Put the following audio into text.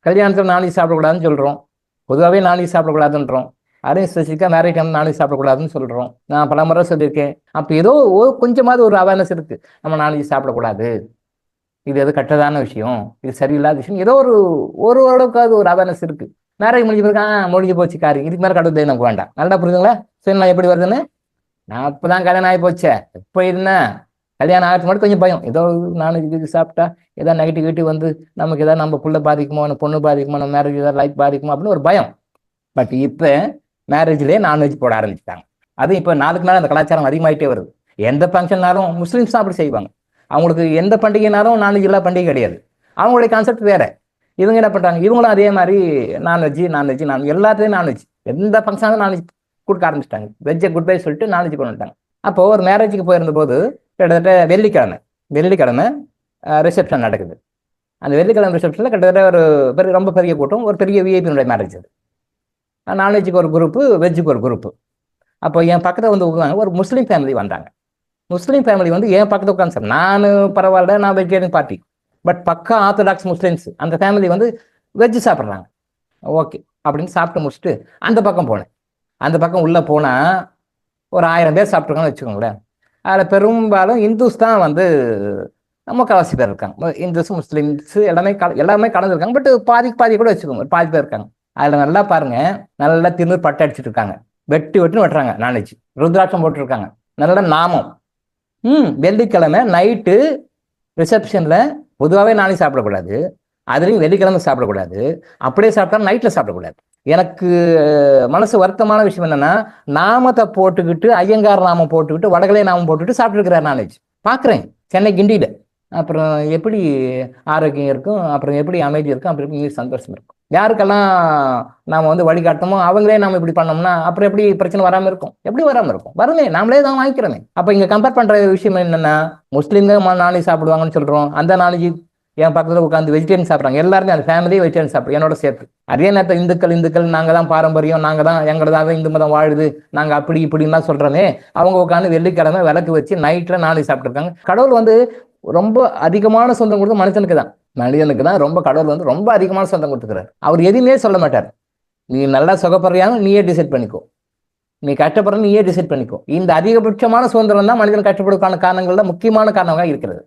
கல்யாணத்தில் நான்வெஜ் சாப்பிடக்கூடாதுன்னு சொல்கிறோம். பொதுவாகவே நான்வெஜ் சாப்பிடக்கூடாதுன்றோம். அதையும் ஸ்பெசிஃபிக்காக மேரேஜ் டைம் நான்வெஜ் சாப்பிடக்கூடாதுன்னு சொல்கிறோம். நான் பல முறை சொல்லியிருக்கேன். அப்போ ஏதோ கொஞ்சமாவது ஒரு அவேர்னஸ் இருக்குது. நம்ம நான்வெஜ் சாப்பிடக்கூடாது, இது எது கட்டதான விஷயம், இது சரியில்லாத விஷயம், ஏதோ ஒரு அளவுக்காவது ஒரு அவேர்னஸ் இருக்குது. மேரேஜ் முடிஞ்ச பிறகு முடிஞ்சு போச்சு காரி, இதுக்கு மேலே கடவுள் நமக்கு வேண்டாம். நல்லா புரியுதுங்களா? சரி, நான் எப்படி வருதுன்னு. நான் இப்போதான் கல்யாணம் ஆகி போச்சே, இப்போ இருந்தேன் கல்யாணம் ஆகிறது மட்டும் கொஞ்சம் பயம். ஏதோ நான்வெஜ் இது சாப்பிட்டா ஏதாவது நெகட்டிவிட்டி வந்து நமக்கு ஏதாவது நம்ம புள்ள பாதிக்குமோ, நம்ம பொண்ணு பாதிக்குமோ, நம்ம மேரேஜ் ஏதாவது லைஃப் பாதிக்குமோ அப்படின்னு ஒரு பயம். பட் இப்போ மேரேஜ்லேயே நான்வெஜ் போட ஆரம்பிச்சிட்டாங்க. அதுவும் இப்போ நாளுக்கு நாள் அந்த கலாச்சாரம் அதிகமாகிட்டே வருது. எந்த ஃபங்க்ஷன்னாலும் முஸ்லீம்ஸ் தான் அப்படி செய்வாங்க. அவங்களுக்கு எந்த பண்டிகைனாலும் நான்வெஜ் எல்லாம் பண்டிகை கிடையாது. அவங்களுடைய கான்செப்ட் வேற. இவங்க என்ன பண்ணுறாங்க, இவங்களும் அதே மாதிரி நான்வெஜ் எல்லாத்துலேயும் நான்வெஜ், எந்த ஃபங்க்ஷனாலும் நான்வெஜ் கொடுக்க ஆரம்பிச்சிட்டாங்க. வெஜ்ஜை குட் பை சொல்லிட்டு நான்வெஜ் கொண்டு வந்துட்டாங்க. அப்போது ஒரு மேரேஜுக்கு போயிருந்த போது கிட்டத்தட்ட வெள்ளிக்கிழமை ரிசப்ஷன் நடக்குது. அந்த வெள்ளிக்கிழமை ரிசப்ஷனில் கிட்டத்தட்ட ரொம்ப பெரிய கூட்டம், ஒரு பெரிய விஐபியினுடைய மேரேஜ். அது நான்வெஜ்ஜுக்கு ஒரு குரூப்பு, வெஜ்ஜுக்கு ஒரு குரூப்பு. அப்போ என் பக்கத்தில் வந்து உட்காந்து ஒரு முஸ்லீம் ஃபேமிலி வந்தாங்க. முஸ்லீம் ஃபேமிலி வந்து என் பக்கத்தில் உட்காந்து, சார் நான் பரவாயில்ல, நான் வெஜிடேரியன் பார்ட்டி, பட் பக்கா ஆர்த்தடாக்ஸ் முஸ்லீம்ஸ் அந்த ஃபேமிலி வந்து வெஜ்ஜு சாப்பிட்றாங்க. ஓகே அப்படின்னு சாப்பிட்டு முடிச்சுட்டு அந்த பக்கம் போனேன். அந்த பக்கம் உள்ளே போனால் ஒரு 1000 பேர் சாப்பிட்ருக்காங்கன்னு வச்சுக்கோங்களேன். அதில் பெரும்பாலும் இந்துஸ் தான் வந்து முக்கால்வாசி பேர் இருக்காங்க. இந்துஸ் முஸ்லீம்ஸ் எல்லாமே கலந்துருக்காங்க. பட் பாதி கூட வச்சுக்கோங்க, ஒரு பாதி பேர் இருக்காங்க. அதில் நல்லா பாருங்க, நல்லா தின்னு பட்டை அடிச்சுட்டு இருக்காங்க, வெட்டுன்னு வெட்டுறாங்க, நான்வெஜ் ருத்ராட்சம் போட்டுருக்காங்க, நல்ல நாமம். வெள்ளிக்கிழமை நைட்டு ரிசப்ஷனில் பொதுவாகவே நான்வெஜ் சாப்பிடக்கூடாது, அதுலேயும் வெள்ளிக்கிழமை சாப்பிடக்கூடாது. அப்படியே சாப்பிட்டா நைட்டில் சாப்பிடக்கூடாது. எனக்கு மனசு வருத்தமான விஷயம் என்னன்னா, நாமத்தை போட்டுக்கிட்டு, ஐயங்கார் நாமம் போட்டுக்கிட்டு, வடகலை நாமம் போட்டுக்கிட்டு சாப்பிட்டுருக்கிறார் நான்வெஜ் பார்க்குறேன் சென்னை கிண்டியில். அப்புறம் எப்படி ஆரோக்கியம் இருக்கும், அப்புறம் எப்படி அமைதி இருக்கும், அப்புறம் எப்படி சந்தோஷம் இருக்கும்? யாருக்கெல்லாம் நாம் வந்து வழிகாட்டமோ அவங்களே நம்ம இப்படி பண்ணோம்னா அப்புறம் எப்படி பிரச்சனை வராமல் இருக்கும்? எப்படி வராமல் இருக்கும்? வருமே, நாமளே தான் வாங்கிக்கிறோமே. அப்போ இங்கே கம்பேர் பண்ணுற விஷயம் என்னென்னா, முஸ்லீம்கள் நான்வெஜ் சாப்பிடுவாங்கன்னு சொல்கிறோம். அந்த நான்வெஜ் என் பக்கத்தில் உட்காந்து வெஜிடேரியன் சாப்பிட்றாங்க. எல்லாருமே அந்த ஃபேமிலியே வெஜிடேரியன் சாப்பிட்றோம் என்னோட சேர்த்து. அதே நேரத்தில் இந்துக்கள் நாங்கள் தான் பாரம்பரியம், நாங்கள் தான் எங்களதாக இந்து மதம் வாழுது, நாங்கள் அப்படி இப்படின்னா சொல்கிறோமே, அவங்க உட்காந்து வெள்ளிக்கிழமை விளக்கு வச்சு நைட்டில் நான்வெஜ் சாப்பிட்ருக்காங்க. கடவுள் வந்து ரொம்ப அதிகமான சொந்தம் கொடுத்து மனுஷனுக்கு தான் ரொம்ப கடவுள் வந்து ரொம்ப அதிகமான சொந்தம் கொடுத்துக்கிறார். அவர் எதுவுமே சொல்ல மாட்டார். நீ நல்லா சுகப்படுறியான்னு நீயே டிசைட் பண்ணிக்கோ, நீ கஷ்டப்படுற நீயே டிசைட் பண்ணிக்கோ. இந்த அதிகபட்சமான சுதந்திரம் தான் மனிதன் கஷ்டப்படுவதற்கான காரணங்கள்ல முக்கியமான காரணமாக இருக்கிறது.